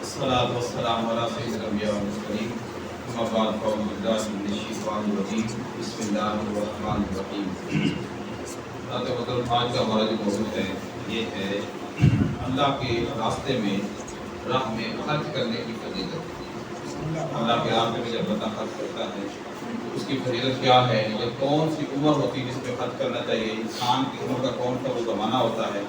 الصلاة والسلام على سيد الأنبياء والمرسلين أما بعد فأعوذ بالله من الشيطان الرجيم بسم الله الرحمن الرحيم. آج کا ہمارا جو موضوع ہے یہ ہے اللہ کے راستے میں راہ میں خرچ کرنے کی فضیلت. اللہ کے راستے میں جب بندہ خرچ کرتا ہے اس کی فضیلت کیا ہے، یہ کون سی عمر ہوتی ہے جس پہ خرچ کرنا چاہیے، انسان کی عمر کا کون سا وہ زمانہ ہوتا ہے،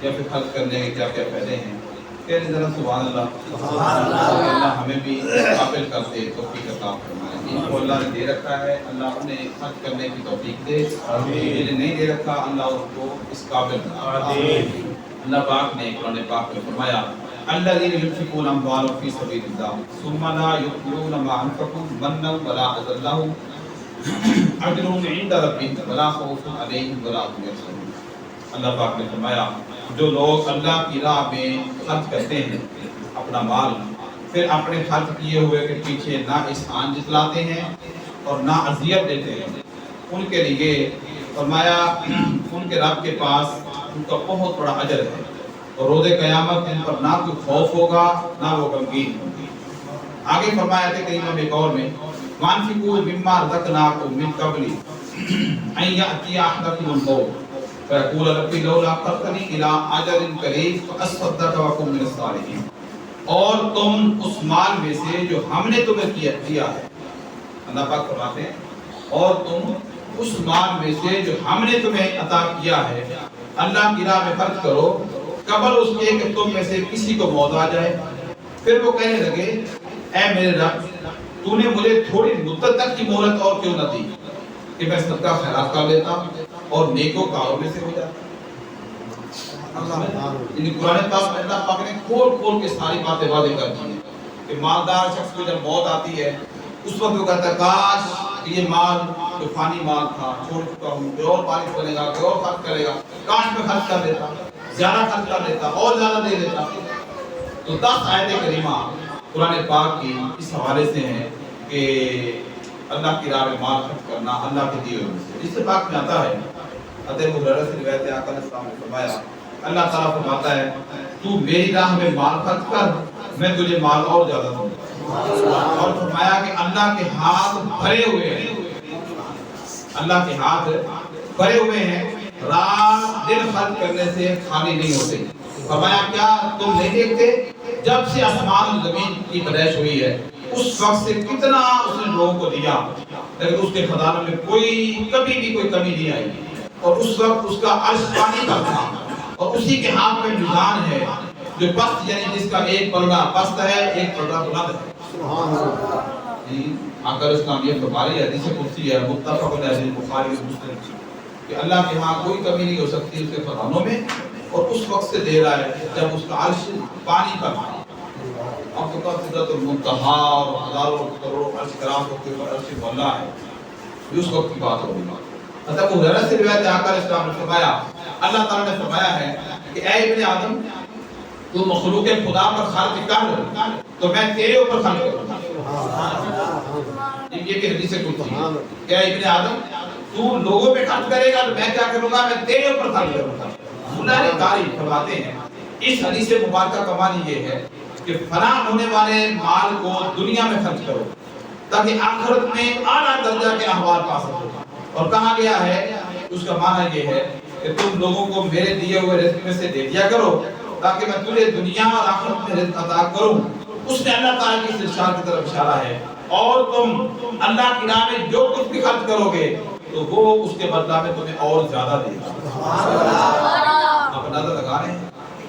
یا پھر خرچ کرنے کے کیا کیا فائدے ہیں. کہنے ذرا سبحان اللہ. اللہ ہمیں بھی قابل کر دے، توفیق عطا فرمائے. جن کو اللہ نے دے رکھا ہے اللہ انہیں خرچ کرنے کی توفیق دے، جنہیں نہیں دے رکھا اللہ ان کو اس قابل بنائے. اللہ پاک نے قرآن پاک میں فرمایا الذین ينفقون اموالهم فی سبیل اللہ ثم لا یتبعون ما انفقوا منا ولا اذى لهم اجرهم عند ربهم ولا خوف علیہم ولا هم يحزنون. اللہ پاک نے فرمایا جو لوگ اللہ کی راہ میں خرچ کرتے ہیں اپنا مال، پھر اپنے خرچ کیے ہوئے کے پیچھے نہ احسان جتلاتے ہیں اور نہ اذیت دیتے ہیں، ان کے لیے فرمایا ان کے رب کے پاس ان کا بہت بڑا اجر ہے، اور روز قیامت ان پر نہ کوئی خوف ہوگا نہ وہ غمگین ہوں گے. آگے فرمایا تھے کریمہ میں ایک اور میں وانفقوا مما رزقناکم من قبل ان یأتی احدکم الموت فیقول ربی لولا اخرتنی الی اجل قریب فاصدق واکن من الصالحین. اور تم اس مال میں سے جو ہم نے تمہیں دیا ہے، اللہ پاک فرماتے ہیں اور تم اس مال میں سے جو ہم نے تمہیں عطا کیا ہے اللہ کی راہ میں خرچ کرو قبل اس کے کہ تم میں سے کسی کو موت آ جائے. پھر وہ کہنے لگے اے میرے رب تو نے مجھے تھوڑی مدت تک کی مہلت اور کیوں نہ دی کہ میں صدقہ خیرات کر لیتا اور نیکو کاروں میں سے ہو جاتا. یعنی قرآن پاک میں اللہ پاک نے کھول کھول کے ساری باتیں واضح کر دی ہیں کہ مالدار شخص کو جب موت آتی ہے اس وقت وہ کہتا ہے کاش یہ مال جو فانی مال تھا چھوڑ چکا ہوں، کوئی اور مالک بنے گا، کوئی اور خرچ کرے گا، کاش میں خرچ کر دیتا، زیادہ خرچ کر لیتا اور زیادہ دے دیتا. تو 10 آیت کریمہ قرآن پاک کی اس حوالے سے ہیں کہ اللہ کی راہ میں مال خرچ کرنا اللہ کے دیے ہوئے سے. جس سے پاک میں آتا ہے حضرت ابو ہریرہ سے روایت ہے آقا علیہ السلام نے فرمایا اللہ تعالیٰ فرماتا ہے تو میری راہ میں مال خرچ کر میں تجھے مال اور زیادہ دوں گا. اور فرمایا کہ اللہ کے ہاتھ بھرے ہوئے ہیں، اللہ کے ہاتھ بھرے ہوئے ہیں، رات دن خرچ کرنے سے خالی نہیں ہوتے. فرمایا کیا تم نہیں دیکھتے جب سے آسمان و زمین کی پیدائش ہوئی ہے اس وقت سے کتنا اس نے لوگوں کو دیا لیکن اس کے خزانوں میں کبھی بھی کوئی کمی نہیں آئی، اور اس وقت اس کا عرش پانی پر تھا اور اسی کے ہاتھ میں میزان ہے جو پست یعنی جس کا ایک پلڑا پست ہے ایک پلڑا بلند ہے. سبحان اللہ. آقا اسلام یہ فرمائی حدیث قدسی ہے متفق علیہ بخاری اور مسلم کہ اللہ کے ہاں کوئی کمی نہیں ہو سکتی اس کے خزانوں میں، اور اس وقت سے دے رہا ہے جب اس کا عرش پانی پر تھا. اب تو سدرۃ المنتہا اور ہزاروں کروڑ عرش کرام کے اوپر عرش مولا ہے، اس وقت کی بات ہوگی. حضرت ابو ہریرہ سے روایت ہے آقا علیہ السلام نے فرمایا اللہ تعالیٰ نے فرمایا ہے کہ اے ابن آدم تو مخلوق خدا پر خرچ کر تو میں تیرے اوپر خرچ کروں گا. یہ کہ حدیث قدسی کہ اے ابن آدم تو لوگوں پہ خرچ کرے گا تو میں کیا کروں گا، میں تیرے اوپر خرچ کروں گا. اللہ نے قاری فرماتے ہیں اس حدیث مبارکہ کا معنی یہ ہے کہ فنا ہونے والے مال کو دنیا میں خرچ کرو تاکہ آخرت میں اعلیٰ درجہ کے احوال پا سکو. اور کہا گیا ہے اس کا معنی یہ ہے کہ تم لوگوں کو میرے دیے ہوئے رزق میں سے دے دیا کرو تاکہ میں تجھے دنیا اور آخرت میں رزق عطا کروں. اس نے اللہ تعالیٰ کی ارشاد کی طرف اشارہ ہے اور تم اللہ کی راہ میں جو کچھ بھی خرچ کرو گے تو وہ اس کے بدلہ میں تمہیں اور زیادہ دے گا. آپ اندازہ لگا رہے ہیں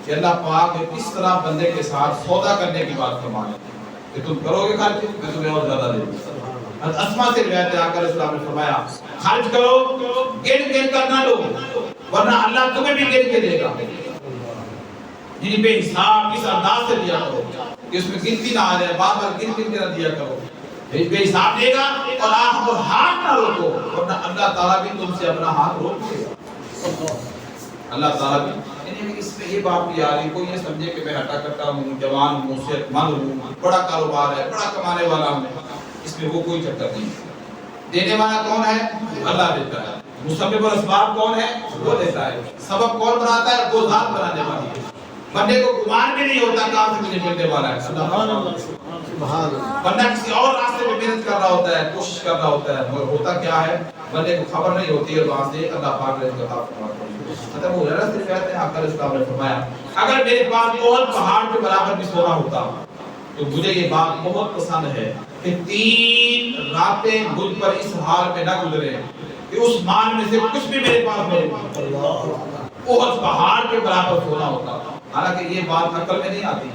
کہ اللہ پاک کس طرح بندے کے ساتھ سودا کرنے کی بات فرما رہے ہیں کہ تم کرو گے خرچ میں تمہیں اور زیادہ دے دوں گا. اسما سے روایت ہے آقا علیہ السلام نے فرمایا خرچ کرو گن گن کر نہ لو ورنہ اللہ تمہیں بھی گن کے دے گا. یعنی بے حساب کس انداز سے دیا کرو کہ اس میں گنتی نہ آ جائے، بار بار گن گن کے نہ دیا کرو. بے حساب دے گا اور ہاتھ نہ روکو ورنہ اللہ تعالیٰ بھی تم سے اپنا ہاتھ روک لے گا. اللہ تعالیٰ بھی یعنی اس میں یہ بات بھی آ رہی کوئی یہ سمجھے کہ میں ہٹا کٹا ہوں، جوان ہوں، صحت مند ہوں، بڑا کاروبار ہے، بڑا کمانے والا ہوں، اس میں وہ کوئی چکر نہیں. دینے والا کون ہے؟ اللہ دیتا ہے. مسبب الاسباب کون ہے؟ وہ دیتا ہے. سبب کون بناتا ہے؟ وہ ذات بنانے والی ہے. بندے کو گمان بھی نہیں ہوتا کہاں سے مجھے ملنے والا ہے. سبحان اللہ. بندہ کسی اور راستے میں محنت کر رہا ہوتا ہے, کوشش کر رہا ہوتا ہے, مگر ہوتا کیا ہے بندے کو خبر نہیں ہوتی ہے. وہاں سے اللہ پاک نے اس کا فرمایا ختم ہو رہا ہے. صرف کہتے ہیں آقا علیہ السلام نے فرمایا اگر میرے پاس بہت پہاڑ کے برابر بھی سونا ہوتا تو مجھے یہ بات بہت پسند ہے کہ 3 راتیں مجھ پر اس حال میں نہ گزرے کہ اس مال میں سے کچھ بھی میرے پاس نہیں بہت پہاڑ کے برابر سونا ہوتا. حالانکہ یہ بات عقل میں نہیں آتی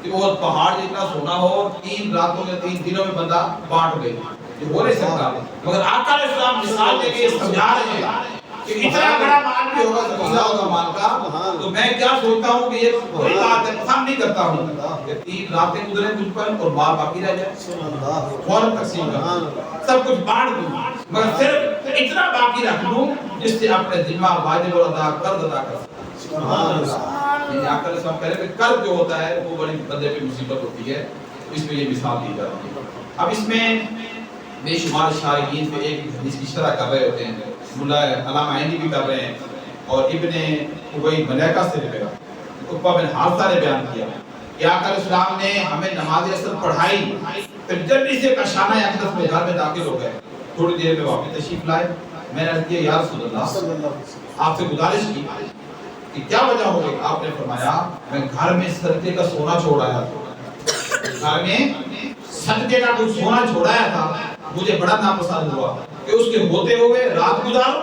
کہ بہت پہاڑ جتنا سونا ہو 3 راتوں میں 3 دنوں میں بندہ بانٹ لے, یہ ہو نہیں سکتا. مگر آقا علیہ السلام مثال دے کے سمجھا رہے ہیں کہ اتنا بڑا مال بھی ہوگا, ذخیرہ ہوگا مال کا, تو میں کیا سوچتا ہوں کہ یہ بڑی بات ہے, پسند نہیں کرتا ہوں کہ 3 راتیں گزرے مجھ پر اور مال باقی رہ جائے, فوراً تقسیم کر سب کچھ بانٹ دوں, مگر صرف اتنا باقی رکھ لوں جس سے اپنے ذمہ واجب اور قرض ادا کر سکوں. سبحان اللہ. یہ آقا علیہ السلام کہہ رہے ہیں کہ قرض جو ہوتا ہے وہ بڑی بندے پہ مصیبت ہوتی ہے, اس میں یہ مثال دی جاتی ہے. اب اس میں بے شمار شارحین پہ ایک حدیث کی شرح کر رہے ہوتے ہیں, ملا علامہ عینی بھی کر رہے ہیں, اور ابن ابی ملیکہ سے بھی عقبہ بن حارثہ نے بیان کیا کہ آقا علیہ السلام نے ہمیں نماز عصر پڑھائی, پھر جلدی سے کاشانہ اقدس میں گھر میں داخل ہو گئے, تھوڑی دیر میں واپس تشریف لائے. میں نے عرض کیا یا رسول اللہ, آپ سے گزارش کی کہ کیا وجہ ہو گئی؟ آپ نے فرمایا میں گھر میں صدقے کا سونا چھوڑ آیا تھا, گھر میں صدقے کا کچھ سونا چھوڑایا تھا, مجھے بڑا ناپسند ہوا کہ اس کے ہوتے ہوئے رات گزاروں,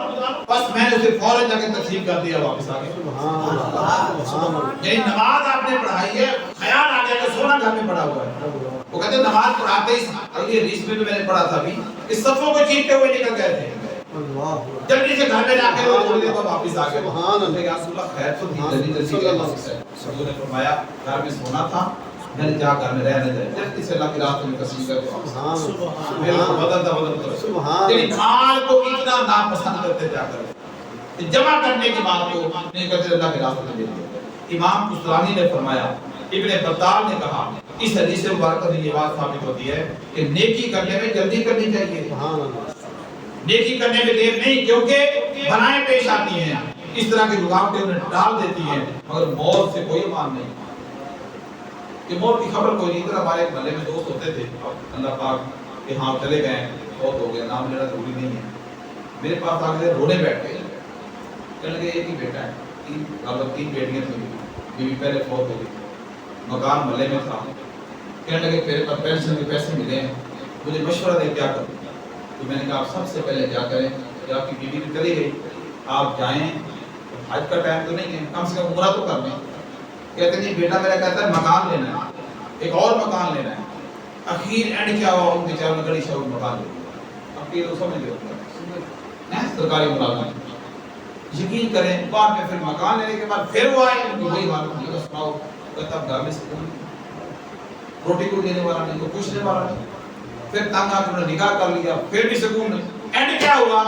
بس میں نے اسے فوراً جا کے تقسیم کر دیا واپس آ کے. یعنی نماز آپ نے پڑھائی ہے, خیال آ گیا کہ سونا گھر میں پڑا ہوا ہے. وہ کہتے ہیں نماز پڑھاتے ہی یہ حدیث میں بھی میں نے پڑھا تھا بھی کہ صفوں کو چیرتے ہوئے نکل گئے تھے, جلدی سے گھر میں جا کے وہ تھوڑی دیر بعد واپس آ گئے. سبحان اللہ. یا رسول اللہ خیر تو تھی, جلدی جلدی کے واپس آئے. حضور نے فرمایا گھر میں سونا تھا, میں نے جا گھر میں رہنے دیا, جلدی سے اللہ کی راہ میں تقسیم کر کے واپس آ گئے. سبحان اللہ. بدلتا یعنی مال کو اتنا ناپسند کرتے جا کر جمع کرنے کی بات کو نہیں کرتے, اللہ کے راستے میں دے دیا. امام قسطلانی نے فرمایا, ابن بطال نے کہا اس حدیث مبارکہ سے یہ بات ثابت ہوتی ہے کہ نیکی کرنے میں جلدی کرنی چاہیے. سبحان اللہ. نیکی کرنے میں دیر نہیں, کیونکہ بلائیں پیش آتی ہیں, اس طرح کی رکاوٹیں انہیں ڈال دیتی ہیں, مگر موت سے کوئی امان نہیں کہ موت کی خبر کوئی نہیں. ادھر ہمارے ایک محلے میں دوست ہوتے تھے, اللہ پاک کہ ہاں چلے گئے, بہت ہو گیا, نام لینا ضروری نہیں ہے. میرے پاس آ گئے, رونے بیٹھ گئے, کہنے لگے ایک ہی بیٹا ہے, 3 بیٹیاں تھیں, بیوی پہلے فوت ہو گئی, مکان محلے میں تھا. کہنے لگے میرے پاس پینشن کے پیسے ملے ہیں, مجھے مشورہ دے کیا کروں. تو میں نے کہا آپ سب سے پہلے کیا کریں کہ آپ کی بیوی بھی چلی گئی, آپ جائیں, حج کا ٹائم تو نہیں ہے, کم سے کم عمرہ تو کر لیں. کہتے نہیں بیٹا میرا کہتا ہے مکان لینا ہے, ایک اور مکان لینا ہے. اخیر اینڈ کیا ہوا, ان بیچاروں نے گڑی شاہ مکان لے لیا. اب یہ لوگ سمجھ گئے سرکاری ملازم. یقین کریں بعد میں پھر مکان لینے کے بعد پھر وہ آئے, ان کی وہی حالت ہوئی. سناؤ, کہتا اب گھر میں سکون, روٹی کو دینے والا نہیں, کو پوچھنے والا نہیں. پھر تنگ آ کے انہوں نے نکاح کر لیا, پھر بھی سکون نہیں. اینڈ کیا ہوا,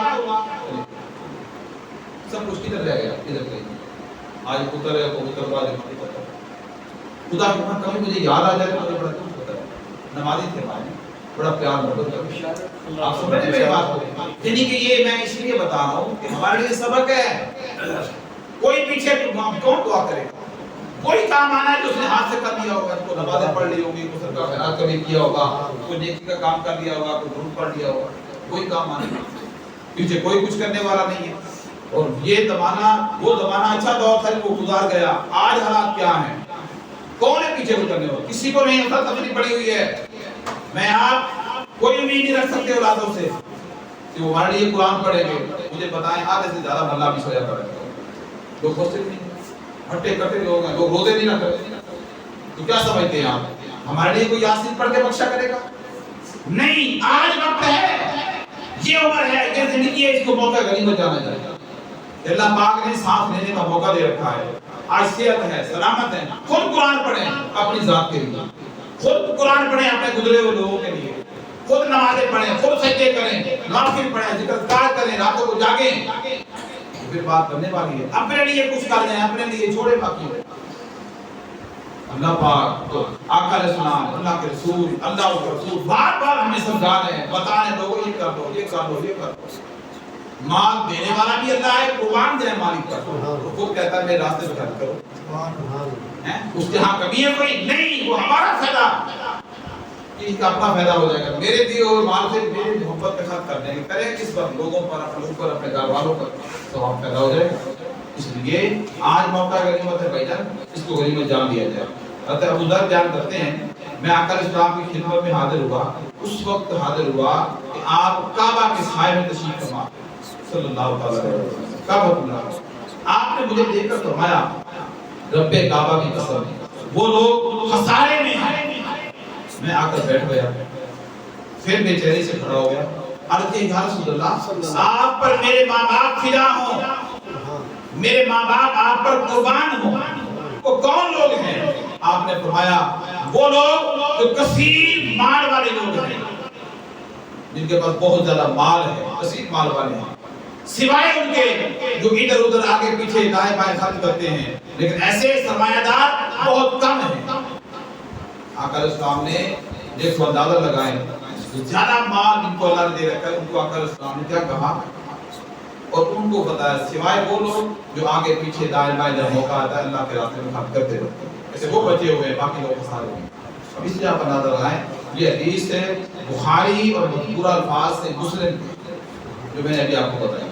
سب کچھ کدھر رہ گیا, کدھر گئی. آج پتر ہے, کبوتر باز ہے, خدا کی رحمت کبھی مجھے یاد آ جائے تو مجھے بڑا دکھ ہوتا ہے. نمازی تھے ہمارے, بڑا پیار محبت کا. آپ سمجھ میری بات کو, یعنی کہ یہ میں اس لیے بتا رہا ہوں کہ ہمارے لیے سبق ہے. کوئی پیچھے کون دعا کرے گا, کوئی کام آنا ہے جو اس نے ہاتھ سے کر لیا ہوگا, اس کو نمازیں پڑھ لی ہوگی, کوئی صدقہ خیرات کبھی کیا ہوگا, کوئی نیکی کا کام کر لیا ہوگا, کوئی درود پڑھ لیا ہوگا, کوئی کام آنا نہیں, پیچھے کوئی کچھ کرنے والا نہیں ہے. اور یہ زمانہ وہ زمانہ اچھا دور تھا جو گزار گیا. آج حالات کیا ہیں, کون ہے پیچھے کو کرنے والا, کسی کو نہیں ہوتا, تفریح پڑی ہوئی ہے. میں آپ کوئی امید نہیں رکھ سکتے اولادوں سے کہ وہ ہمارے لیے قرآن پڑھیں گے. مجھے بتائیں آدھے سے زیادہ محلہ بھی سویا پڑے گا, لوگ خوش نہیں, ہٹے کٹے لوگ ہیں, لوگ روزے نہیں رکھتے. تو کیا سمجھتے ہیں آپ ہمارے لیے کوئی یاسین پڑھ کے بخشا کرے گا؟ نہیں. آج وقت ہے, یہ عمر ہے, یہ زندگی ہے, اس کو موقع غنیمت جانا چاہیے. اللہ پاک نے سانس لینے کا موقع دے رکھا ہے, آج صحت ہے, سلامت ہے. خود قرآن پڑھیں اپنی ذات کے لیے, خود قرآن پڑھیں اپنے گزرے ہوئے لوگوں کے لیے, خود نمازیں پڑھیں, خود سجدے کریں, نوافل پڑھیں, ذکر اذکار کریں, راتوں کو جاگیں. پھر بات کرنے والی ہے. اپنے لیے کچھ کر لیں, اپنے لیے چھوڑے باقی. اللہ پاک تو آقا علیہ السلام, اللہ کے رسول, اللہ کے رسول بار بار ہمیں سمجھا رہے ہیں, بتا رہے ہیں لوگوں یہ کر دو, یہ کر دو, یہ کر دو. مال دینے والا بھی اللہ ہے، قربان دینے مالک کا تو خود کہتا ہے میرے راستے میں خرچ کرو، اس کے ہاں کمی ہے کوئی نہیں، وہ ہمارا فائدہ، اس کا اپنا فائدہ ہو جائے گا، میرے دیے ہوئے مال سے میرے محبت کے ساتھ کر دیں گے، کریں کس پر، لوگوں پر، اپنے اوپر، اپنے گھر والوں پر، تو ہم پیدا ہو جائے گا۔ اس لیے آج موقع غنیمت ہے بھائی جان، اس کو غنیمت جان دیا جائے۔ حضرت ابو ذر بیان کرتے ہیں میں آقا اسلام کی خدمت میں حاضر ہوا، اس وقت حاضر ہوا کہ آپ کعبہ کے سائے میں تشریف فرما صلی اللہ علیہ وسلم، کعبہ اللہ، آپ نے مجھے دیکھ کر فرمایا رب کعبہ کی قسم وہ لوگ خسارے میں ہیں۔ میں آ کر بیٹھ گیا، پھر بے چہری سے کھڑا ہو گیا، عرض کی یا رسول اللہ آپ پر میرے ماں باپ فدا ہوں، میرے ماں باپ آپ پر قربان ہوں، وہ کون لوگ ہیں؟ آپ نے فرمایا وہ لوگ جو کثیر مال والے لوگ ہیں، جن کے پاس بہت زیادہ مال ہے، کثیر مال والے ہیں، سوائے ان کے جو ادھر ادھر آگے پیچھے دائیں بائیں خرچ کرتے ہیں، لیکن ایسے سرمایہ دار بہت کم ہیں۔ آقا السلام نے دیکھو اندازہ لگائیں زیادہ مال ان کو اللہ نے دے رکھا ہے، ان کو آقا السلام نے کیا کہا اور ان کو بتایا سوائے وہ لوگ جو آگے پیچھے دائیں بائیں جب موقع آتا ہے اللہ کے راستے میں خرچ کرتے رہتے ہیں، ایسے وہ بچے ہوئے ہیں، باقی لوگ خسارے ہوئے ہیں۔ اب اس لیے آپ اندازہ لگائیں یہ حدیث ہے بخاری اور مذکورہ الفاظ سے مسلم جو میں نے ابھی آپ کو بتائی۔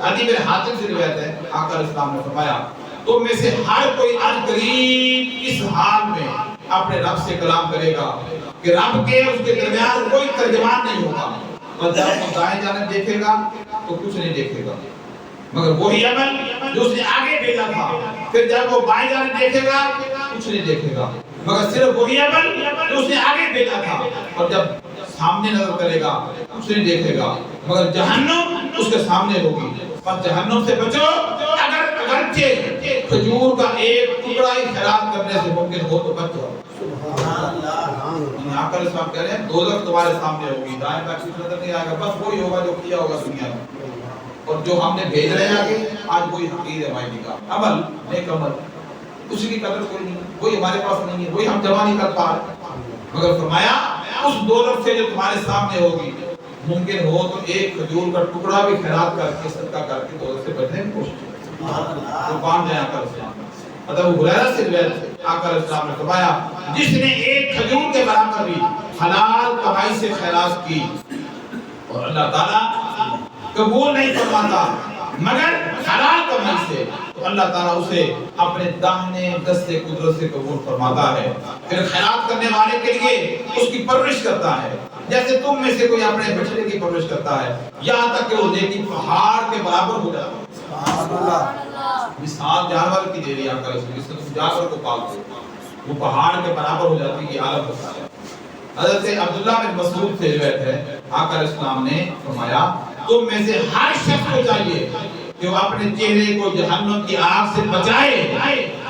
عدی بن حاتم سے روایت ہے آقا السلام نے فرمایا تم میں سے ہر کوئی عنقریب اس حال میں اپنے رب سے کلام کرے گا کہ رب کے اس کے درمیان کوئی ترجمان نہیں ہوگا، اور جب وہ دائیں جانب دیکھے گا تو کچھ نہیں دیکھے گا مگر وہی عمل جو اس نے آگے بھیجا تھا، پھر جب وہ بائیں جانب دیکھے گا کچھ نہیں دیکھے گا مگر صرف وہی عمل جو اس نے آگے بھیجا تھا، اور جب سامنے نظر کرے گا کچھ نہیں دیکھے گا مگر جہنم اس کے سامنے ہوگی، پر جہنم سے بچو اگر اگرچہ کھجور کا ایک ٹکڑا ہی خیرات کرنے سے ممکن ہو تو بچ جاؤ۔ آقا السلام کہہ رہے ہیں دوزخ تمہارے سامنے ہوگی، دائیں بائیں کچھ نظر نہیں آئے گا، بس وہی ہوگا جو کیا ہوگا دنیا میں، اور جو ہم نے بھیج رہے ہیں آگے آج وہی حقیر ہے مائنی کا عمل، نیک عمل، اس کی قدر کوئی نہیں، وہی ہمارے پاس نہیں ہے، وہی ہم جمع نہیں کر پا رہے، مگر فرمایا اس دوزخ سے جو تمہارے سامنے ہوگی ممکن ہو تو ایک کھجور کا ٹکڑا بھی خیرات کر کے صدقہ کر کے دوزخ سے بچنے کی کوشش کرو، قربان جائیں آقا السلام۔ ابو ہریرہ سے روایت آقا السلام نے فرمایا جس نے ایک کھجور کے برابر بھی حلال کمائی سے خیرات کی اور اللہ تعالیٰ قبول نہیں فرماتا مگر حلال کمائی سے، تو اللہ تعالیٰ اسے اپنے داہنے دستے قدرت سے قبول فرماتا ہے، پھر خیرات کرنے والے کے لیے اس کی پرورش کرتا ہے جیسے تم میں سے کوئی اپنے بچڑے کی پرورش کرتا ہے، یہاں تک کہ وہ نیکی پہاڑ کے برابر ہو جاتا ہے۔ سبحان اللہ، مثال جانور کی دے رہی آقا رسول جس نے جانور کو پالتے وہ پہاڑ کے برابر ہو جاتی ہے، یہ عالم ہوتا ہے۔ حضرت عبداللہ بن مسعود سے روایت ہے آقا السلام نے فرمایا تم میں سے ہر شخص کو چاہیے کہ وہ اپنے چہرے کو جہنم کی آگ سے بچائے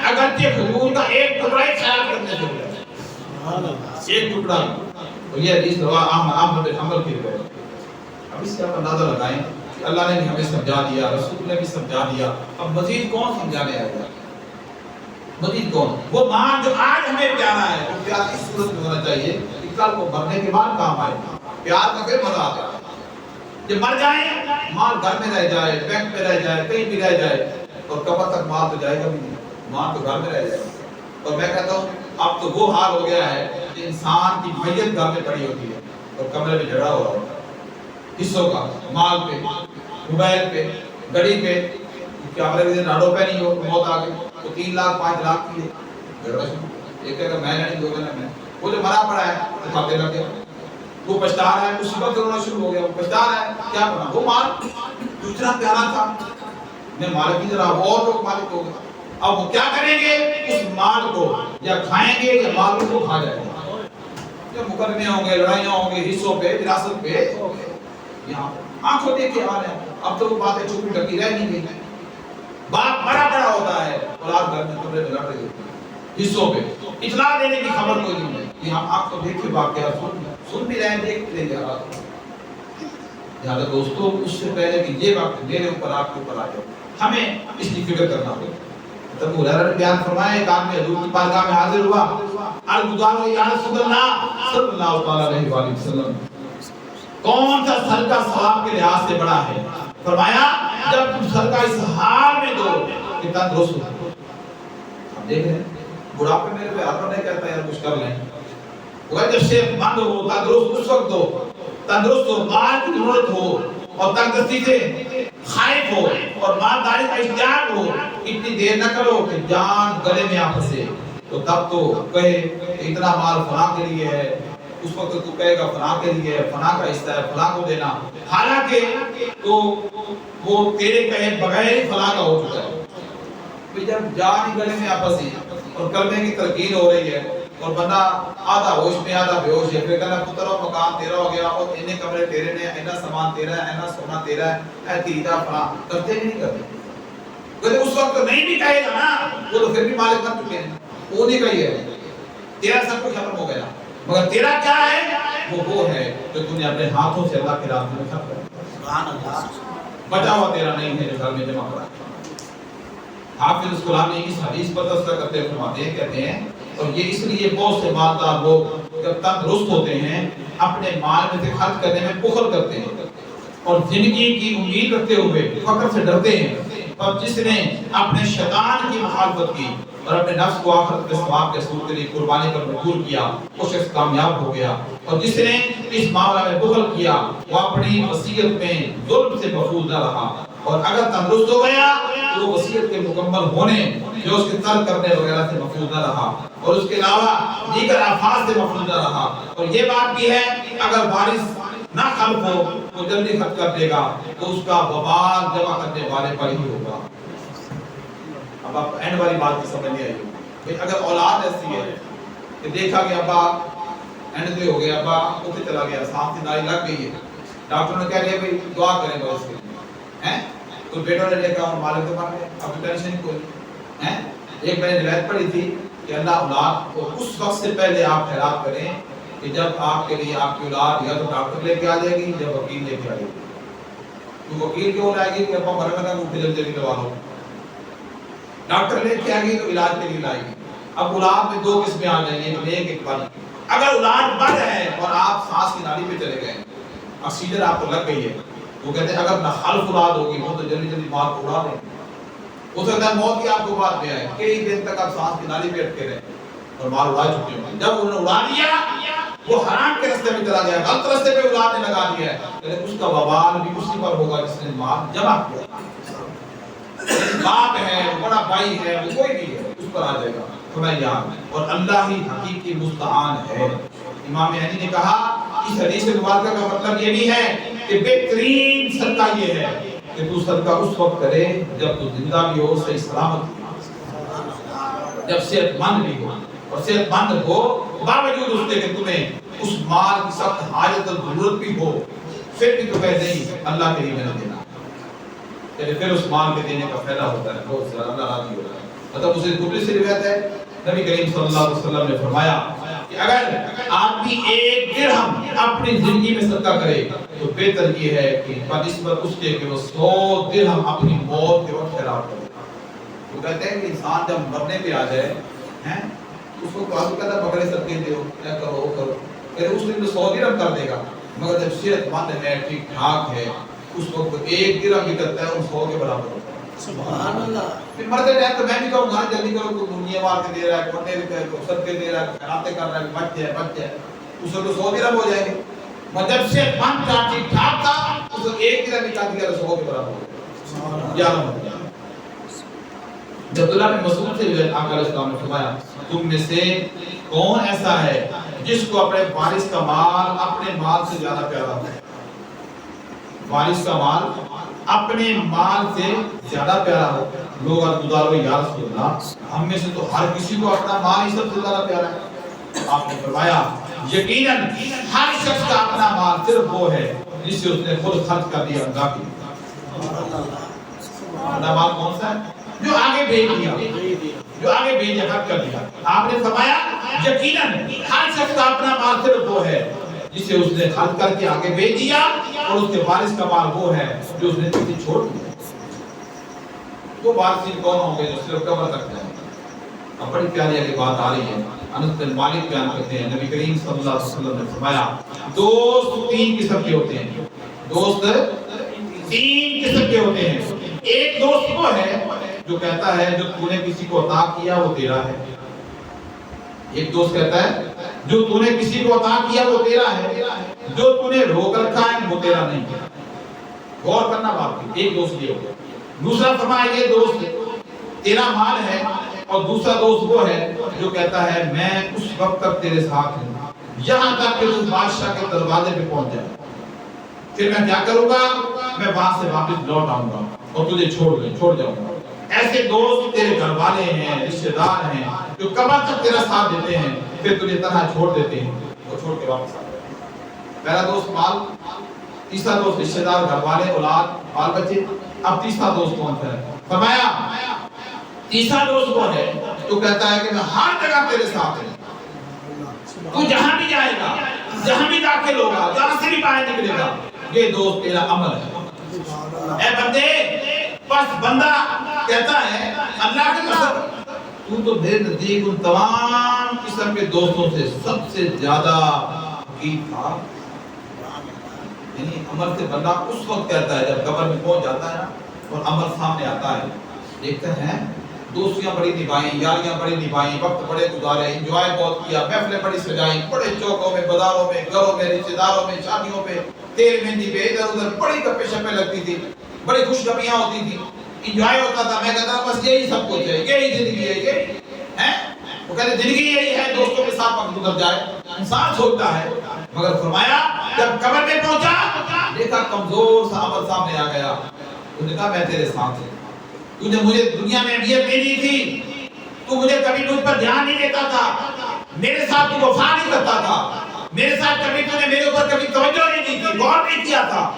اگرچہ کھجور کا ایک ٹکڑا ہی خیرات کرنے سے ہو جائے، ایک ٹکڑا، اور یہ حدیث روا احمد بن حنبل کی روایت ہے۔ اب اس سے آپ اندازہ لگائیں کہ اللہ نے بھی ہمیں سمجھا دیا، رسول نے بھی سمجھا دیا، اب مزید کون سمجھانے آئے گا؟ مزید کون؟ وہ مال جو آج ہمیں پیارا ہے وہ پیار اس صورت میں ہونا چاہیے کہ کل کو مرنے کے بعد کام آئے، پیار کا پھر مزہ آتا ہے، جب مر جائیں مال گھر میں رہ جائے، بینک میں رہ جائے، کہیں بھی رہ جائے، اور قبر تک مال تو جائے گا بھی نہیں، مال تو گھر میں رہ جائے گا۔ اور میں کہتا ہوں اب تو وہ حال ہو گیا ہے کہ انسان کی میت گھر میں پڑی ہوتی ہے اور کمرے میں جھگڑا ہو رہا ہوتا ہے حصوں کا، مال پہ، موبائل پہ، گڑی پہ، کیمرے کے دن راڈو پہ نہیں ہو، موت آ گئی، وہ 3 لاکھ 5 لاکھ کی جھگڑا شروع، ایک کہے گا میں نہیں، دو کہنا میں، وہ جو مرا پڑا ہے وہ کھاتے لگ گیا، وہ پچھتا رہا ہے، مصیبت رونا شروع ہو گیا، وہ پچھتا رہا ہے، کیا کرنا، وہ مال دوسرا پیارا تھا، میں مالک کی طرح اور لوگ مالک ہو گئے، اب وہ کیا کریں گے اس مال کو، یا کھائیں گے یا مال کو کھا جائیں گے، جب مقدمے ہوں گے، لڑائیاں ہوں گے، حصوں پہ، وراثت پہ، یہاں آنکھوں دیکھ کے آ رہے ہیں، اب تو وہ باتیں چھپی ڈکی رہ نہیں گئی، باپ بڑا بڑا ہوتا ہے اولاد گھر میں کمرے میں لڑ رہی ہوتی ہے حصوں پہ، اطلاع دینے کی خبر کوئی نہیں ہے، یہ ہم آپ کو دیکھ کے واقعہ سن بھی رہے ہیں، دیکھ بھی رہے ہیں۔ لہٰذا دوستو اس سے پہلے کہ یہ وقت میرے اوپر آپ کے اوپر آ جائے ہمیں اس کی فکر کرنا ہوگا۔ ابو ہریرہ نے بیان فرمایا ایک آدمی حضور کی بارگاہ میں حاضر ہوا، عرض گزار یا رسول اللہ صلی اللہ تعالی علیہ وسلم کون سا صدقہ ثواب کے لحاظ سے بڑا ہے؟ فرمایا جب تم صدقہ اس حال میں دو کہ تندرست ہو. اب دیکھ رہے ہیں بڑھاپے میرے پہ ہر نہیں کہتا یار کچھ کر لیں. وہ جب صحت مند ہو تندرست اس وقت ہو, تندرست ہو, مال کی ضرورت ہو اور تندرستی سے خائف ہو اور مالداری کا اشتیاق ہو, اتنی دیر نہ کرو کہ جان گلے میں آ پھنسے. تو تب تو کہے اتنا مال فلاں کے لیے ہے, اس وقت تو کہے گا فلاں کے لیے ہے, فلاں کا حصہ ہے, فلاں کو دینا, حالانکہ تو وہ تیرے کہے بغیر ہی فلاں کا ہو چکا ہے. پھر جب جان گلے میں آ پھنسی اور کلمے کی تلقین ہو رہی ہے اور بندہ آدھا ہوش میں آدھا بے ہوش ہے, پھر کہنا پتر و مکان تیرا ہو گیا اور اتنے کمرے تیرے نے, اینا سامان تیرا ہے, اینا سونا تیرا ہے, اے تیرا فلاں, کرتے ہی نہیں کرتے. کہتے اس وقت تو نہیں بھی کہے گا نا, وہ تو پھر بھی مالک بن چکے ہیں, وہ نہیں کہی ہے تیرا سب کچھ ختم ہو گیا, مگر تیرا کیا ہے وہ ہے جو تو نے اپنے ہاتھوں سے اللہ کے راستے میں خرچ کیا. سبحان اللہ. بچا ہوا تیرا نہیں ہے جو گھر میں جمع کرا. حافظ القرآن نے اس حدیث پر تذکرہ کرتے ہوئے فرماتے ہیں, کہتے ہیں اور یہ اس لیے بہت سے مالدار لوگ جب تندرست ہوتے ہیں اپنے مال میں سے خرچ کرنے میں بخل کرتے ہیں اور زندگی کی امید رکھتے ہوئے فقر سے ڈرتے ہیں. اور جس نے اپنے شیطان کی مخالفت کی اور اپنے نفس کو آخرت کے ثواب کے حصول کے لیے قربانی پر مجبور کیا, وہ شخص کامیاب ہو گیا. اور جس نے اس معاملہ میں بخل کیا وہ اپنی وصیت میں ظلم سے محفوظ نہ رہا, اور اگر تندرست ہو گیا تو وہ وصیت کے مکمل ہونے جو اس کے ترک کرنے وغیرہ سے محفوظ نہ رہا, اور اس کے علاوہ دیگر آفات سے محفوظ نہ رہا. اور یہ بات بھی ہے اگر وارث نہ خلف ہو تو جلدی خرچ کر دے گا تو اس کا وبال جمع کرنے والے پر ہی ہوگا. اب آپ اینڈ والی بات کی سمجھ نہیں آئی کہ اگر اولاد ایسی ہے کہ دیکھا کہ ابا اینڈ پہ ہو گیا, ابا اوپر چلا گیا, سانس کی نالی لگ گئی ہے, ڈاکٹر نے کہہ دیا بھائی دعا کریں گا اس کے لیے, تو بیٹوں نے لے کہا اور مالک تو مر گئے, اب ٹینشن کوئی ہے. ایک میں نے روایت پڑھی تھی کہ اللہ اولاد کو اس وقت سے پہلے آپ خیرات کریں کہ جب آپ کے لیے آپ کی اولاد یا تو ڈاکٹر لے کے آ جائے گی یا وکیل لے کے آ جائے گی. تو وکیل کیوں لائے گی کہ ابا مرنے کا روپ جلدی جلدی لوا لو, ڈاکٹر لے کے آئے گی تو علاج کے لیے لائے گی. اب اولاد میں دو قسمیں آ جائیں گی, ایک ایک بڑی. اگر اولاد بڑھ ہے اور آپ سانس کی نالی پہ چلے گئے, آکسیجن آپ کو لگ گئی ہے, وہ کہتے ہیں اگر نخلف اولاد ہوگی وہ تو جلدی جلدی مار کو اڑا دیں, ہو سکتا ہے موت کی آپ کو بات میں آئے, کئی دن تک آپ سانس کی نالی پہ اٹکے رہے اور مار اڑا چکے ہوں. جب انہوں نے اڑا دیا وہ حرام کے راستے میں چلا گیا, غلط راستے پہ اولاد نے لگا دیا ہے, لیکن اس کا وبال بھی اسی پر ہوگا جس نے مال جمع کیا. باپ ہے, بڑا بھائی ہے, وہ کوئی بھی ہے, اس پر آ جائے گا. اور اللہ ہی حقیقی مستعان ہے. امام علی نے کہا اس حدیث مبارکہ کا مطلب یہ بھی ہے کہ بہترین صدقہ یہ ہے کہ تو صدقہ اس وقت کرے جب تو زندہ بھی ہو, صحیح سلامت بھی, جب صحت مند بھی ہو. اور صحت مند ہو باوجود اس کے کہ تمہیں اس مال کی سخت حاجت اور ضرورت بھی ہو, پھر بھی تو کہتے نہیں اللہ کے لیے میں نے دینا, پھر اس مال کے دینے کا فائدہ ہوتا ہے, بہت زیادہ اللہ راضی ہوتا ہے. مطلب اسے دوسری سی روایت ہے, نبی کریم صلی اللہ علیہ وسلم نے فرمایا کہ اگر آدمی ایک درہم اپنی زندگی میں صدقہ کرے تو بہتر یہ ہے کہ بنسبت اس کے کہ وہ 100 درہم اپنی موت کے وقت خیرات کرے. وہ کہتے ہیں کہ انسان جب مرنے پہ آ جائے اس کو کہا کہتا ہے بکرے صدقے دو, کیا کرو وہ کرو, کہ اس نے 100 درہم کر دے گا, مگر جب صحت مند ہے, ٹھیک ٹھاک ہے, اس وقت ایک درہم بھی کرتا ہے ان 100 کے برابر ہوتا ہے. سبحان اللہ. پھر مرتے ٹائم تو میں بھی کہوں گا جلدی کرو, تو دنیا وار کے دے رہا ہے, کونے صدقے دے رہا ہے, خیراتیں کر رہا ہے, بچ جائے, اس کو 100 درہم ہو جائیں گے. مطلب سے من کا ٹھیک ٹھاک تھا, اس کو ایک درہم نکال دیا 100 کے برابر ہو گیا. جب عبداللہ بن مسعود سے روایت آقا علیہ السلام نے فرمایا تم میں سے کون ایسا ہے جس کو اپنے وارث کا مال اپنے مال سے زیادہ پیارا ہو. وارث کا مال اپنے مال سے زیادہ پیارا ہو. لوگ گزارو یا رسول اللہ, ہم میں سے تو ہر کسی کو اپنا مال ہی سب سے زیادہ پیارا ہے. آپ نے فرمایا یقیناً ہر شخص کا اپنا مال صرف وہ ہے جس سے اس نے خود خرچ کر دیا اللہ کی. اپنا مال کون سا ہے؟ جو آگے بھیج دیا, جو آگے بھیجا خرچ کر دیا. آپ نے فرمایا یقیناً ہر شخص کا اپنا مال صرف وہ ہے جسے اس نے خرچ کر کے آگے بھیج دیا, اور اس کے وارث کا مال وہ ہے جو اس نے کسی چھوڑ دیا. وہ وارثین کون ہوں گے جو صرف قبر تک جائیں گے. اب بڑی پیاری ایک بات آ رہی ہے, انس بن مالک بیان کرتے ہیں نبی کریم صلی اللہ علیہ وسلم نے فرمایا دوست 3 قسم کے ہوتے ہیں. دوست تین قسم کے ہوتے ہیں. ایک دوست وہ ہے جو کہتا ہے جو تو نے کسی کو عطا کیا وہ تیرا ہے. ایک دوست کہتا ہے جو تو نے کسی کو عطا کیا وہ تیرا ہے, جو تو نے روک رکھا ہے وہ تیرا نہیں ہے. غور کرنا بات کی. ایک دوست یہ ہوگا. دوسرا فرمایا یہ دوست تیرا مال ہے, اور دوسرا دوست وہ ہے جو کہتا ہے میں اس وقت تک تیرے ساتھ ہوں یہاں تک کہ تو بادشاہ کے دروازے پہ پہنچ جائے, پھر میں کیا کروں گا, میں وہاں سے واپس لوٹ آؤں گا اور تجھے چھوڑ جاؤں گا. ایسے دوست تیرے گھر والے ہیں, رشتہ دار ہیں جو قبر تک تیرا ساتھ دیتے ہیں, پھر تجھے تنہا چھوڑ دیتے ہیں اور چھوڑ کے واپس آتے ہیں. پہلا دوست مال, تیسرا دوست رشتہ دار, گھر والے, اولاد, بال بچے. اب تیسرا دوست کون سا ہے؟ فرمایا تیسرا دوست وہ ہے جو کہتا ہے کہ میں ہر جگہ تیرے ساتھ ہوں, تو جہاں بھی جائے گا, جہاں بھی داخل ہوگا, جہاں سے بھی باہر نکلے گا, یہ دوست تیرا عمل ہے. اے بندے, بس بندہ کہتا ہے اللہ کی قسم تو تو میرے نزدیک ان تمام قسم کے دوستوں سے سب سے زیادہ حقیق تھا. یعنی عمل سے بندہ اس وقت کہتا ہے جب قبر میں پہنچ جاتا ہے نا اور عمل سامنے آتا ہے, دیکھتے ہیں دوستیاں بڑی نبھائیں, یاریاں بڑی نبھائیں, وقت بڑے گزارے, انجوائے بہت کیا, محفلیں بڑی سجائیں, بڑے چوکوں میں, بازاروں میں, گھروں میں, رشتہ داروں میں, شادیوں پہ, تیل مہندی پہ, ادھر ادھر بڑی گپیں شپیں لگتی تھی, بڑی خوش گپیاں ہوتی تھی, انجوائے ہوتا تھا. میں کہتا بس یہی سب کچھ ہے, یہی زندگی ہے, یہ ہے. وہ کہتے زندگی یہی ہے, دوستوں کے ساتھ وقت گزر جائے, انسان سوچتا ہے. مگر فرمایا جب قبر میں پہنچا, دیکھا کمزور سا عمل سامنے آ گیا. انہوں نے کہا میں تیرے ساتھ ہوں, تو نے مجھے دنیا میں اہمیت نہیں دی تھی, تو مجھے کبھی مجھ پر دھیان نہیں دیتا تھا, میرے ساتھ تو وفا نہیں کرتا تھا, میرے ساتھ کبھی تو نے میرے اوپر کبھی توجہ نہیں دی تھی, غور نہیں کیا تھا,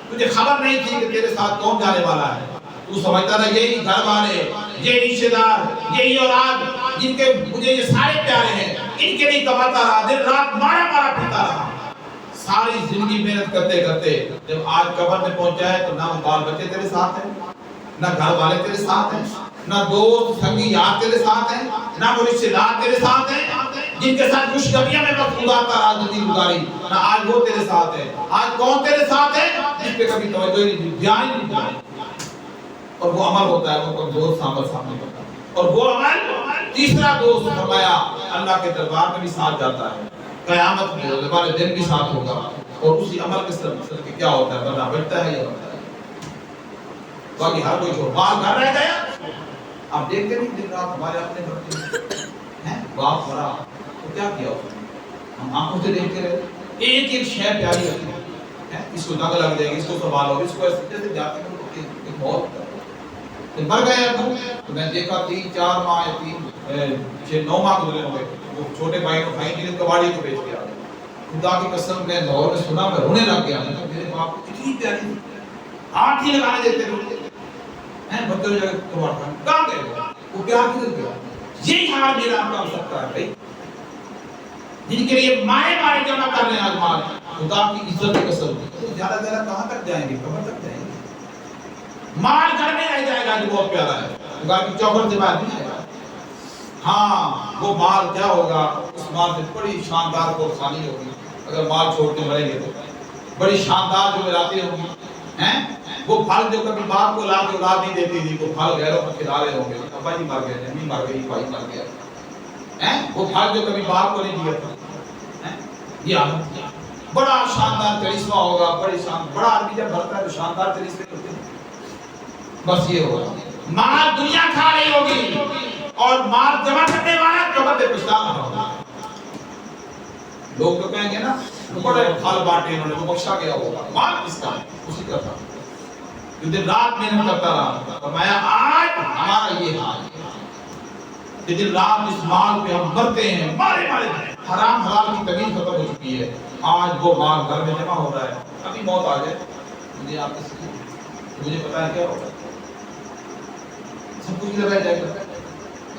تجھے خبر نہیں تھی کہ تیرے ساتھ کون جانے والا ہے. تو سمجھتا تھا یہی گھر والے, یہی رشتہ دار, یہی اولاد جن کے مجھے یہ سارے پیارے ہیں, ان کے لیے کماتا رہا, دن رات مارا پھرتا رہا, ساری زندگی محنت کرتے کرتے جب آج قبر میں پہنچا ہے تو نہ وہ بال بچے تیرے ساتھ ہیں, نہ گھر والے تیرے ساتھ ہیں, نہ دوست سنگی یار تیرے ساتھ ہیں, نہ وہ رشتہ دار تیرے ساتھ ہیں جن کے ساتھ خوش گپیاں میں وقت گزارتا رہا, زندگی گزاری, نہ آج وہ تیرے ساتھ ہے. آج کون تیرے ساتھ ہے جس پہ کبھی توجہ نہیں دی, دھیان ہی نہیں دیا. اور وہ عمل ہوتا ہے وہ کمزور سامنے کرتا ہے. اور وہ عمل تیسرا دوست فرمایا اللہ کے دربار میں بھی ساتھ جاتا ہے, قیامت میں دوبارہ دن بھی ساتھ ہوگا. اور اسی عمل کے سبب کہ کیا ہوتا ہے, بندہ بچتا ہے یا بنتا ہے. باقی ہر کوئی چھوڑ مال گھر رہ گیا. آپ دیکھتے نہیں دن رات ہمارے اپنے بچے ہیں, باپ مرا تو کیا کیا اس نے, ہم آنکھوں سے دیکھتے رہے, ایک ایک شے پیاری رکھی ہے, اس کو نگ لگ جائے گی, اس کو سنبھالو, اس کو ایسے جیسے جاتے ہیں بہت مر گیا. تو میں دیکھا 3-4 ماہ 6-9 ماہ گزرے ہوں گے, وہ چھوٹے بھائی کو بھائی نے کباڑی کو بیچ دیا. خدا کی قسم میں لاہور میں سنا, میں رونے لگ گیا. میرے باپ اتنی پیاری تھی, ہاتھ ہی لگانے دیتے ہیں, بچوں نے کباڑ کہاں گئے, وہ پیار کدھر گیا. یہی حال میرا آپ کا ہو سکتا ہے بھائی, جن کے لیے مائیں جمع کر رہے ہیں آج مال, خدا کی عزت کی قسم زیادہ کہاں تک جائیں گے, قبر تک جائیں گے. مال گھر میں رہ جائے گا جو بہت پیارا ہے, خدا کی چوکھٹ سے باہر نہیں آئے گا. ہاں وہ مال کیا ہوگا, اس مال سے بڑی شاندار قربانی ہوگی. اگر مال چھوڑ کے مریں گے تو بڑی شاندار جو ملاتے ہوں گی ہیں, وہ پھل جو کبھی باپ کو لا کے اولاد نہیں دیتی تھی, وہ پھل غیروں کو کھلا رہے ہوں گے. ابا جی مر گئے, امی مر گئی, بھائی مر گیا, وہ پھل جو کبھی باپ کو نہیں دیا تھا. یہ عالم بڑا شاندار کرشمہ ہوگا, بڑی بڑا آدمی جب بھرتا ہے تو شاندار کرشمے ہوتے ہیں. بس یہ ہوگا, مال دنیا کھا رہی ہوگی اور مال جمع کرنے والا قبر پہ پچھتا رہا ہوگا. لوگ تو کہیں گے نا بڑے پھل بانٹے انہوں نے, وہ بخشا گیا ہوگا. مال کس کا, اسی کا تھا جو دن رات محنت کرتا رہا. فرمایا آج ہمارا یہ حال ہے کہ دن رات اس مال پہ ہم مرتے ہیں, مارے حرام حلال کی تمیز ختم ہو چکی ہے. آج وہ مال گھر میں جمع ہو رہا ہے, ابھی موت آ جائے مجھے آپ مجھے پتا ہے کیا ہوگا, سب کچھ رہ جائے گا,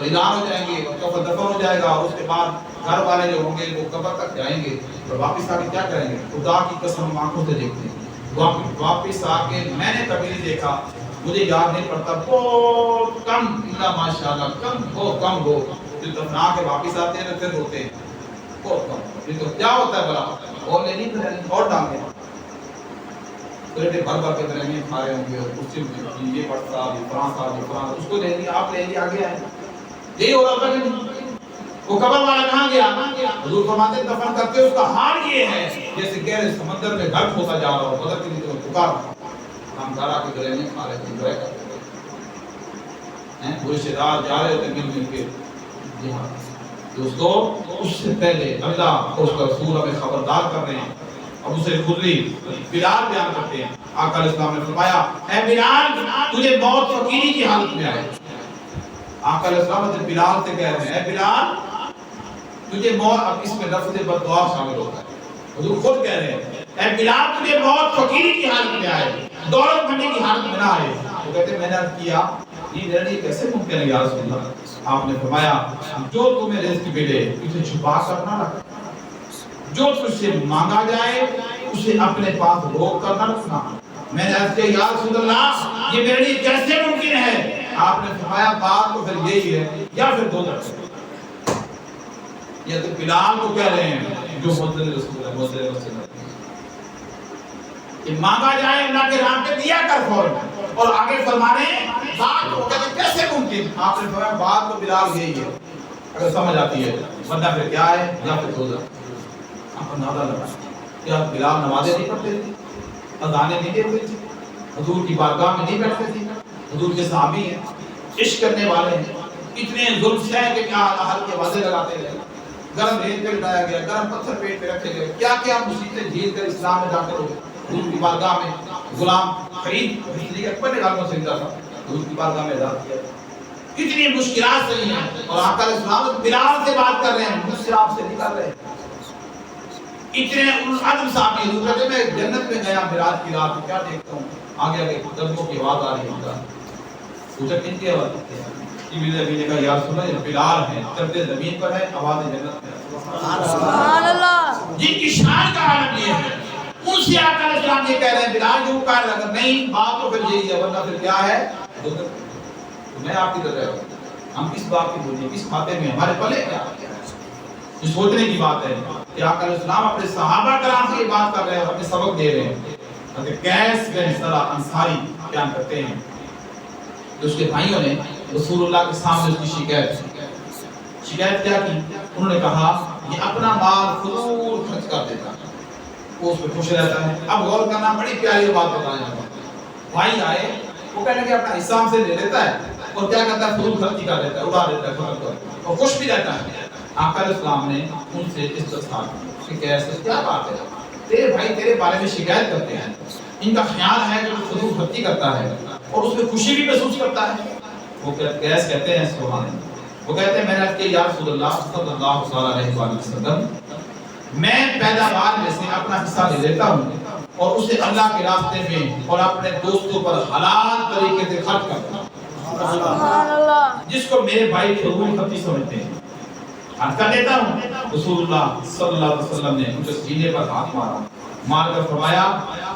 اعلان ہو جائیں گے, کفن دفن ہو جائے گا. اور اس کے بعد گھر والے جو ہوں گے وہ قبر تک جائیں گے اور واپس آ کے کیا کریں گے. خدا کی قسم ہم آنکھوں سے دیکھتے ہیں, واپس آ کے میں نے کبھی نہیں دیکھا, مجھے یاد نہیں پڑتا, بہت کم, اللہ ماشاءاللہ کم, بہت کم لوگ جو دفنا کے واپس آتے ہیں پھر ہوتے ہیں, بہت کم. تو کیا ہوتا ہے بلا اور لینی اور ڈالنے. بیٹے بھر بھر کے درمیان کھا رہے ہوں گے، اس سے یہ پڑھتا یہ فلاں صاحب یہ فلاں، اس کو لے لیا، آپ لے لیا، آگے آئے، یہی ہو رہا تھا کہ نہیں؟ وہ قبر والا کہاں گیا؟ حضور فرماتے دفن کرتے اس کا حال یہ ہے جیسے گہرے سمندر میں غرق ہوتا جا رہا ہو، بدر کے لیے پکار ہم دارا کے گلے میں کھا رہے تھے، انجوائے کرتے ہیں، وہ رشتے دار جا رہے ہوتے مل کے جہاد۔ دوستو اس سے پہلے اللہ اور اس کا رسول ہمیں خبردار کر رہے ہیں۔ ابو سعید خدری بلال بیان کرتے ہیں، آقا علیہ السلام نے فرمایا اے بلال تجھے موت فقیری کی حالت میں آئے۔ آقا علیہ السلام نے بلال سے کہہ رہے ہیں اے بلال تجھے موت، اب اس میں لفظ بددعا شامل ہوتا ہے، حضور خود کہہ رہے ہیں اے بلال تجھے موت فقیری کی حالت میں آئے، دولت مندی کی حالت میں نہ آئے۔ وہ کہتے ہیں میں نے عرض کیا یہ میرے لیے کیسے ممکن ہے یا رسول اللہ؟ آپ نے فرمایا جو تمہیں رزق ملے اسے چھپا کر نہ رکھ، جو تجھ سے مانگا جائے اسے اپنے پاس روک کر نہ رکھنا۔ میں نے عرض کیا یا رسول اللہ یہ میرے لیے کیسے ممکن ہے؟ آپ نے فرمایا بات تو پھر یہی ہے یا پھر دو درجے، یا تو بلال کو کہہ رہے ہیں جو منزل رسول ہے، منزل رسول ہے کہ مانگا جائے اللہ کے راہ پہ دیا کر فوراً، اور آگے فرما رہے ہیں بات کو کہتے کیسے ممکن؟ آپ نے فرمایا بات تو بلال یہی ہے اگر سمجھ آتی ہے، ورنہ پھر کیا ہے یا پھر دو درجے۔ آپ اندازہ لگا کیا بلال نمازیں نہیں پڑھتے تھے، اذانیں نہیں دیتے تھے، حضور کی بارگاہ میں نہیں بیٹھتے تھے، حضور کے صحابی ہیں، عشق کرنے والے ہیں، اتنے ظلم سے کہ کیا حل کے واضح لگاتے رہے، گرم ریت پہ لٹایا گیا، گرم پتھر پیٹ پہ رکھے گئے، کیا کیا مصیبتیں جھیل کر اسلام میں داخل ہوئے، حضور کی بارگاہ میں غلام خرید اکبر نے غلاموں سے خریدا تھا، حضور کی بارگاہ میں ادا کیا، کتنی مشکلات صحیح ہیں، اور آقا علیہ السلام بلال سے بات کر رہے ہیں، مجھ سے آپ سے نہیں کر رہے، اتنے عدم صاحب حضور کہتے میں جنت میں گیا معراج کی رات میں کیا دیکھتا ہوں، آگے آگے قدموں کی آواز آ رہی ہے، پوچھا کن کی آواز؟ جبریل امین نے کہا یا رسول اللہ یہ بلال ہے، چلتے زمین پر ہے، آواز جنت میں، سبحان اللہ، جن کی شان کا عالم یہ ہے، ان سے آقا علیہ السلام یہ کہہ رہے ہیں بلال جو کہہ رہا ہے نہیں بات تو پھر یہی ہے، ورنہ پھر کیا ہے؟ تو میں آپ کی طرح ہم کس بات کی بولیں، کس کھاتے میں ہمارے پلے کیا یہ سوچنے کی بات ہے کہ آقا علیہ السلام اپنے صحابہ کرام سے یہ بات کر رہے ہیں اور ہمیں سبق دے رہے ہیں۔ حضرت قیس بن صلاح انصاری بیان کرتے ہیں کہ اس کے بھائیوں نے رسول اللہ کے سامنے اس کی شکایت کیا کی، انہوں نے کہا یہ اپنا مال فضول خرچ کر دیتا ہے، وہ اس پہ خوش رہتا ہے۔ اب غور کرنا بڑی پیاری بات بتایا جاتا ہے، بھائی آئے وہ کہنے کہ اپنا حصہ ہم سے لے لیتا ہے اور کیا کرتا ہے فضول خرچی کر دیتا ہے، اڑا دیتا ہے خرچ کر اور خوش بھی رہتا ہے۔ آقا علیہ السلام نے ان سے استفسار کی کہ کیسے کیا بات ہے، تیرے بھائی تیرے بارے میں شکایت کرتے ہیں، ان کا خیال ہے کہ تو فضول خرچی کرتا ہے اور اس میں خوشی بھی محسوس کرتا ہے۔ وہ قیس کہتے ہیں سبحان اللہ، وہ کہتے ہیں میں نے عرض کیا یا رسول اللہ صلی اللہ علیہ وسلم میں پیداوار میں سے اپنا حصہ لے لیتا ہوں اور اسے اللہ کے راستے میں اور اپنے دوستوں پر حلال طریقے سے خرچ کرتا ہوں، سبحان اللہ، جس کو میرے بھائی فضول خرچی سمجھتے ہیں خرچ کر دیتا ہوں۔ رسول اللہ صلی اللہ علیہ وسلم نے ان کے سینے پر ہاتھ مارا، مار کر فرمایا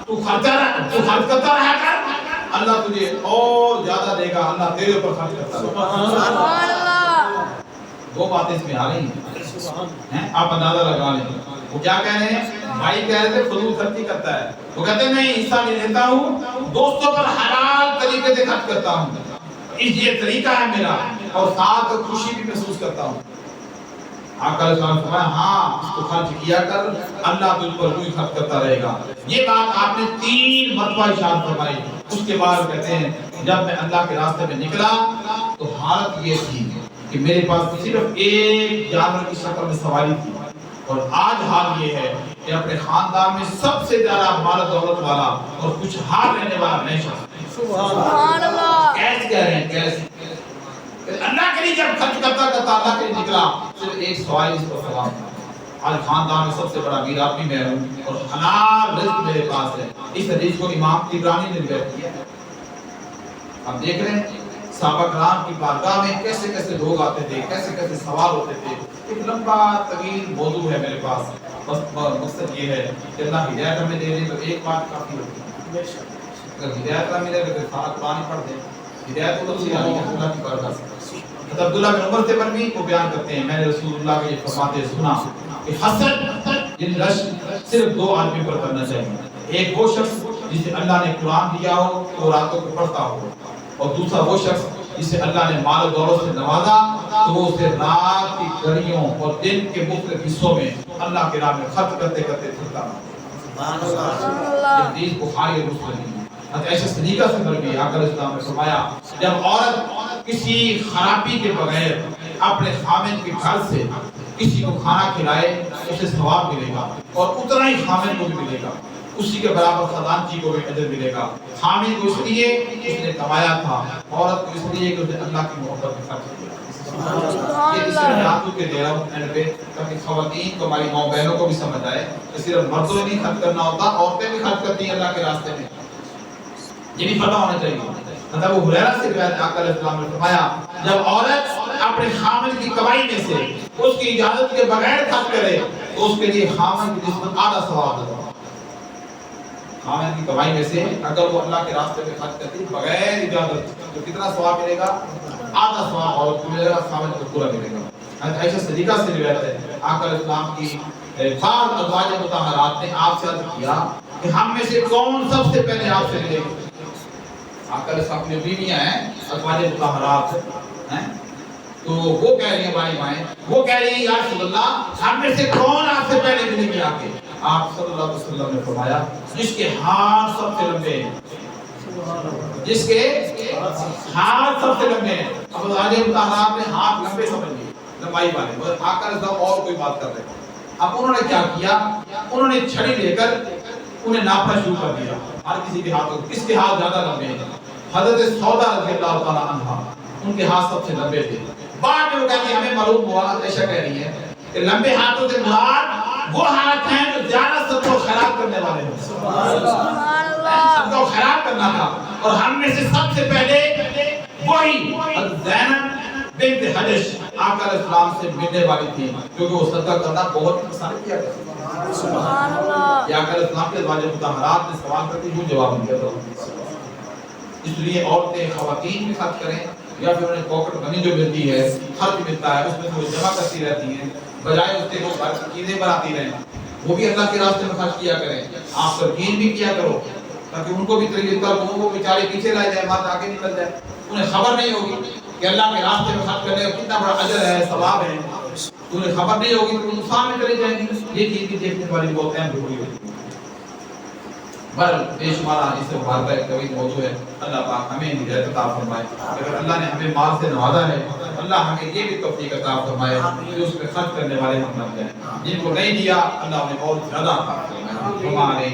تو خرچ کرتا رہا کر، اللہ تجھے اور زیادہ دے گا، اللہ تیرے اوپر خرچ کرتا رہے۔ سبحان اللہ، دو باتیں اس میں آ رہی ہیں، آپ اندازہ لگا لیں۔ وہ کیا کہہ رہے ہیں؟ بھائی کہہ رہے تھے فضول خرچی کرتا ہے، وہ کہتے ہیں میں حصہ نہیں لیتا ہوں، دوستوں پر حلال طریقے سے خرچ کرتا ہوں، اس یہ طریقہ ہے میرا اور ساتھ خوشی بھی محسوس کرتا ہوں۔ آقا علیہ السلام نے فرمایا ہاں اس کو خرچ کیا کر، اللہ تجھ پر کوئی خرچ کرتا رہے گا۔ یہ بات آپ نے 3 مرتبہ ارشاد فرمائی۔ اس کے بعد کہتے ہیں جب میں اللہ کے راستے میں نکلا تو حالت یہ تھی کہ میرے پاس صرف ایک جانور کی شکل میں سواری تھی، اور آج حال یہ ہے کہ اپنے خاندان میں سب سے زیادہ مال و دولت والا اور خوشحال رہنے والا میں شخص۔ سبحان اللہ، کیسے کہہ رہے ہیں کیسے اللہ کے لیے جب خرچ کرتا اللہ کے لیے نکلا، صرف ایک سوال اس پر سوال تھا، آج خاندان میں سب سے بڑا امیر آدمی میں ہوں اور حلال رزق میرے پاس ہے۔ اس حدیث کو امام طبرانی نے روایت کیا ہے۔ ہم دیکھ رہے ہیں صحابہ کرام کی بارگاہ میں کیسے کیسے لوگ آتے تھے، کیسے کیسے سوال ہوتے تھے۔ ایک لمبا طویل موضوع ہے میرے پاس، بس مقصد یہ ہے کہ اللہ ہدایت ہمیں دے دے تو ایک بات کافی ہوتی ہے، اگر ہدایت نہ ملے تو سارا قرآن پڑھ دیں، ہدایت کو تو اللہ کی برکت سے۔ عبداللہ بن عمر سے بھی وہ بیان کرتے ہیں میں نے رسول اللہ کے فرماتے سنا کہ حسد یعنی رشک صرف 2 آدمی پر کرنا چاہیے، ایک وہ شخص جسے اللہ نے قرآن دیا ہو تو راتوں کو پڑھتا ہو، اور دوسرا وہ شخص جسے اللہ نے مال و دولت سے نوازا تو وہ اسے رات کی گھڑیوں اور دن کے مختلف حصوں میں اللہ کے راہ میں خرچ کرتے کرتے پھرتا رہا۔ سبحان اللہ۔ یہ حدیث بخاری اور مسلم میں ہے۔ ایسے طریقہ سے نبی آقا علیہ السلام نے فرمایا جب عورت کسی خرابی کے بغیر اپنے خامن کے گھر سے کسی کو کھانا کھلائے اسے ثواب ملے گا، اور اتنا ہی خامن کو بھی ملے گا، اسی کے برابر خزانچی کو بھی اجر ملے گا۔ خامن کو اس لیے اس نے کمایا تھا، عورت کو اس لیے کہ اس نے اللہ کی محبت میں خرچ کیا۔ یہ اس میں آپ کے دے رہا ہوں اینڈ پہ تاکہ خواتین کو، ہماری ماں بہنوں کو بھی سمجھ آئے کہ صرف مردوں نے نہیں خرچ کرنا ہوتا، عورتیں بھی خرچ کرتی ہیں اللہ کے راستے میں، یہ بھی پتہ ہونا چاہیے۔ حضرت ابو ہریرہ سے روایت آقا علیہ السلام نے فرمایا جب عورت اپنے خامن کی کمائی میں سے اس کی اجازت کے بغیر خرچ کرے تو اس کے لیے خامن کی نسبت آدھا ثواب ہوگا۔ خامن کی کمائی میں سے اگر وہ اللہ کے راستے میں خرچ کرتی بغیر اجازت تو کتنا ثواب ملے گا؟ آدھا ثواب اور ملے گا، خامن کو پورا ملے گا۔ ایسا صدیقہ سے روایت ہے آقا علیہ السلام کی بعض ازواج مطہرات نے آپ سے عرض کیا کہ ہم میں سے کون سب سے پہلے آپ سے ملے گا؟ آقا علیہ السلام کی بیویاں ہیں ازواج مطہرات ہیں، تو وہ کہہ رہی ہیں ہماری مائیں، وہ کہہ رہی ہیں یا رسول اللہ ہم میں سے کون آپ سے پہلے ملے گی؟ آ کے آپ صلی اللہ علیہ وسلم نے فرمایا جس کے ہاتھ سب سے لمبے ہیں، جس کے ہاتھ سب سے لمبے ہیں۔ اب ازواج مطہرات نے ہاتھ لمبے سمجھ لیے، لمبائی والے، بس آقا علیہ السلام اور کوئی بات کر رہے ہیں۔ اب انہوں نے کیا کیا؟ انہوں نے چھڑی لے کر انہیں ناپنا شروع کر دیا، ہر کسی کے ہاتھوں، کس کے ہاتھ زیادہ لمبے ہیں؟ حضرت سودا رضی اللہ تعالیٰ عنہ ان کے ہاتھ سب سے لمبے تھے۔ بعد میں وہ کہتی ہمیں معلوم ہوا، عائشہ کہہ رہی ہے کہ لمبے ہاتھوں سے مراد وہ ہاتھ ہیں جو زیادہ سب کو خراب کرنے والے ہیں۔ سبحان اللہ، سب کو خراب کرنا تھا، اور ہم میں سے سب سے پہلے وہی زینب بنت حجش آقا علیہ السلام سے ملنے والی تھی، کیونکہ وہ صدقہ کرنا بہت پسند کیا کرتی۔ سبحان اللہ۔ یا آقا علیہ السلام کے ازواج مطہرات نے سوال کرتی وہ جواب نہیں دیتا۔ اس لیے عورتیں خواتین بھی خرچ کریں، یا پھر انہیں پاکٹ منی جو ملتی ہے، خرچ ملتا ہے، اس میں وہ جمع کرتی رہتی ہیں، بجائے اس کے وہ گھر کی چیزیں بناتی رہیں، وہ بھی اللہ کے راستے میں خرچ کیا کریں۔ آپ ترکین بھی کیا کرو تاکہ ان کو بھی ترغیب کر دو، وہ بیچارے پیچھے رہ جائے، بات آگے نکل جائے، انہیں خبر نہیں ہوگی کہ اللہ کے راستے میں خرچ کرنے کا کتنا بڑا اجر ہے، ثواب ہے، انہیں خبر نہیں ہوگی تو نقصان میں چلی جائیں گی۔ یہ چیز بھی دیکھنے والی بہت اہم ضروری ہے۔ بہرحال بے شمارہ اس سے مبارکہ ایک طویل موضوع ہے، اللہ پاک ہمیں ہدایت عطا فرمائے۔ اگر اللہ نے ہمیں مال سے نوازا ہے، اللہ ہمیں یہ بھی توفیق عطا فرمائے کہ اس پہ خرچ کرنے والے ہم بن جائیں، جن کو نہیں دیا اللہ نے اور زیادہ عطا فرمائے۔